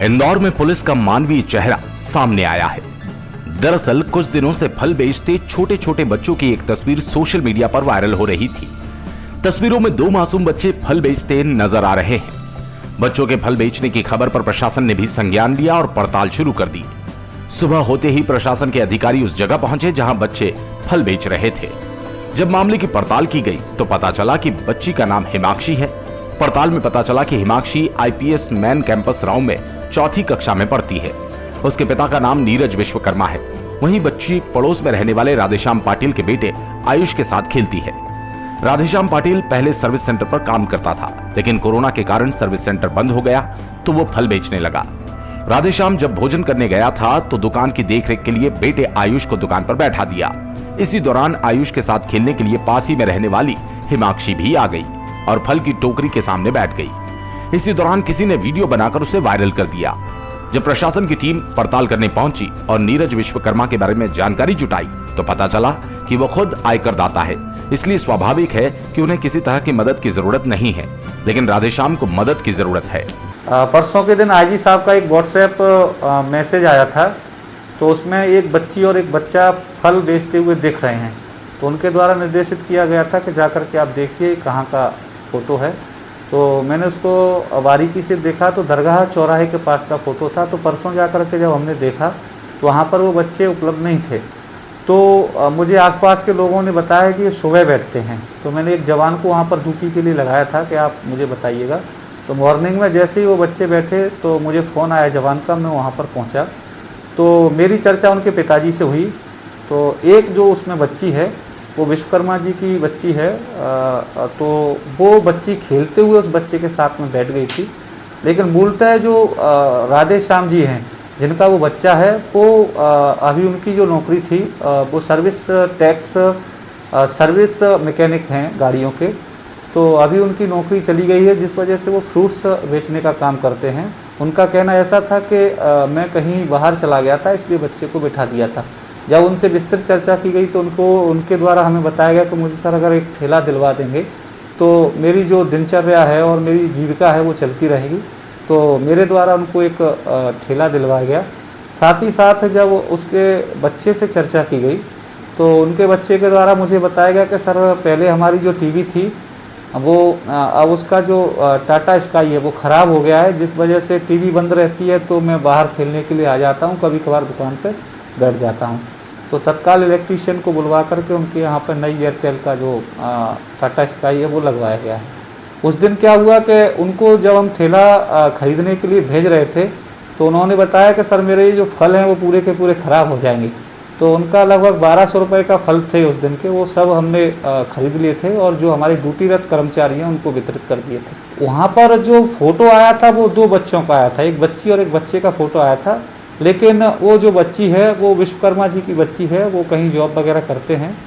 इंदौर में पुलिस का मानवीय चेहरा सामने आया है। दरअसल कुछ दिनों से फल बेचते छोटे छोटे बच्चों की एक तस्वीर सोशल मीडिया पर वायरल हो रही थी। तस्वीरों में 2 मासूम बच्चे फल बेचते नजर आ रहे हैं। बच्चों के फल बेचने की खबर पर प्रशासन ने भी संज्ञान लिया और पड़ताल शुरू कर दी। सुबह होते ही प्रशासन के अधिकारी उस जगह पहुंचे जहां बच्चे फल बेच रहे थे। जब मामले की पड़ताल की गई तो पता चला कि बच्ची का नाम हिमाक्षी है। पड़ताल में पता चला कि Himakshi IPS man campus Rao में 4th कक्षा में पढ़ती है। उसके पिता का नाम नीरज विश्वकर्मा है। वहीं बच्ची पड़ोस में रहने वाले राधेश्याम पाटिल के बेटे आयुष के साथ खेलती है। राधेश्याम पाटिल पहले सर्विस सेंटर पर काम करता था, लेकिन कोरोना के कारण सर्विस सेंटर बंद हो गया तो वो फल बेचने लगा। राधेश्याम जब भोजन करने गया था तो दुकान की देखरेख के लिए बेटे आयुष को दुकान पर बैठा दिया। इसी दौरान आयुष के साथ खेलने के लिए पास ही में रहने वाली हिमाक्षी भी आ गई और फल की टोकरी के सामने बैठ गई। इसी दौरान किसी ने वीडियो बनाकर उसे वायरल कर दिया। जब प्रशासन की टीम पड़ताल करने पहुंची और नीरज विश्वकर्मा के बारे में जानकारी जुटाई तो पता चला कि वो खुद आयकर दाता है, इसलिए स्वाभाविक है कि उन्हें किसी तरह की मदद की जरूरत नहीं है, लेकिन राधेश्याम को मदद की जरूरत है। परसों के दिन IG साहब का एक व्हाट्सएप मैसेज आया था, तो उसमें एक बच्ची और एक बच्चा फल बेचते हुए दिख रहे हैं। तो उनके द्वारा निर्देशित किया गया था कि जाकर के आप देखिए कहाँ का फोटो है। तो मैंने उसको बारीकी से देखा तो दरगाह चौराहे के पास का फोटो था। तो परसों जाकर के जब हमने देखा तो वहाँ पर वो बच्चे उपलब्ध नहीं थे। तो मुझे आसपास के लोगों ने बताया कि ये सुबह बैठते हैं। तो मैंने एक जवान को वहाँ पर ड्यूटी के लिए लगाया था कि आप मुझे बताइएगा। तो मॉर्निंग में जैसे ही वो बच्चे बैठे तो मुझे फ़ोन आया जवान का, मैं वहाँ पर पहुँचा। तो मेरी चर्चा उनके पिताजी से हुई। तो एक जो उसमें बच्ची है वो विश्वकर्मा जी की बच्ची है। तो वो बच्ची खेलते हुए उस बच्चे के साथ में बैठ गई थी। लेकिन मूलतः जो राधेश्याम जी हैं जिनका वो बच्चा है, वो अभी उनकी जो नौकरी थी वो सर्विस मैकेनिक हैं गाड़ियों के। तो अभी उनकी नौकरी चली गई है, जिस वजह से वो फ्रूट्स बेचने का काम करते हैं। उनका कहना ऐसा था कि मैं कहीं बाहर चला गया था, इसलिए बच्चे को बिठा दिया था। जब उनसे विस्तृत चर्चा की गई तो उनके द्वारा हमें बताया गया कि मुझे सर अगर एक ठेला दिलवा देंगे तो मेरी जो दिनचर्या है और मेरी जीविका है वो चलती रहेगी। तो मेरे द्वारा उनको एक ठेला दिलवाया गया। साथ ही साथ जब उसके बच्चे से चर्चा की गई तो उनके बच्चे के द्वारा मुझे बताया गया कि सर पहले हमारी जो टीवी थी वो अब उसका जो टाटा स्काई है वो ख़राब हो गया है, जिस वजह से टीवी बंद रहती है तो मैं बाहर खेलने के लिए आ जाता हूँ, कभी कभार दुकान पर बैठ जाता हूँ। तो तत्काल इलेक्ट्रीशियन को बुलवा करके उनके यहाँ पर नई एयरटेल का जो टाटा स्काई है वो लगवाया गया है। उस दिन क्या हुआ कि उनको जब हम ठेला ख़रीदने के लिए भेज रहे थे तो उन्होंने बताया कि सर मेरे ये जो फल हैं वो पूरे के पूरे ख़राब हो जाएंगे। तो उनका लगभग 1200 रुपये का फल थे उस दिन के, वो सब हमने ख़रीद लिए थे और जो हमारे ड्यूटीरत कर्मचारी हैं उनको वितरित कर दिए थे। वहाँ पर जो फ़ोटो आया था वो 2 बच्चों का आया था, एक बच्ची और एक बच्चे का फ़ोटो आया था। लेकिन वो जो बच्ची है वो विश्वकर्मा जी की बच्ची है, वो कहीं जॉब वगैरह करते हैं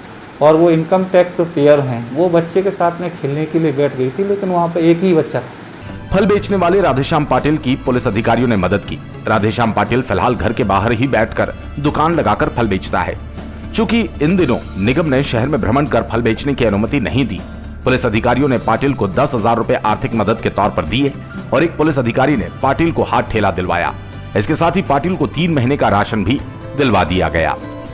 और वो इनकम टैक्स पेयर हैं। वो बच्चे के साथ में खेलने के लिए बैठ गई थी, लेकिन वहाँ पे एक ही बच्चा था। फल बेचने वाले राधेश्याम पाटिल की पुलिस अधिकारियों ने मदद की। राधेश्याम पाटिल फिलहाल घर के बाहर ही बैठकर दुकान लगाकर फल बेचता है। चूंकि इन दिनों निगम ने शहर में भ्रमण कर फल बेचने की अनुमति नहीं दी, पुलिस अधिकारियों ने पाटिल को 10,000 रुपए आर्थिक मदद के तौर पर दिए और एक पुलिस अधिकारी ने पाटिल को हाथ ठेला दिलवाया। इसके साथ ही पाटिल को 3 महीने का राशन भी दिलवा दिया गया।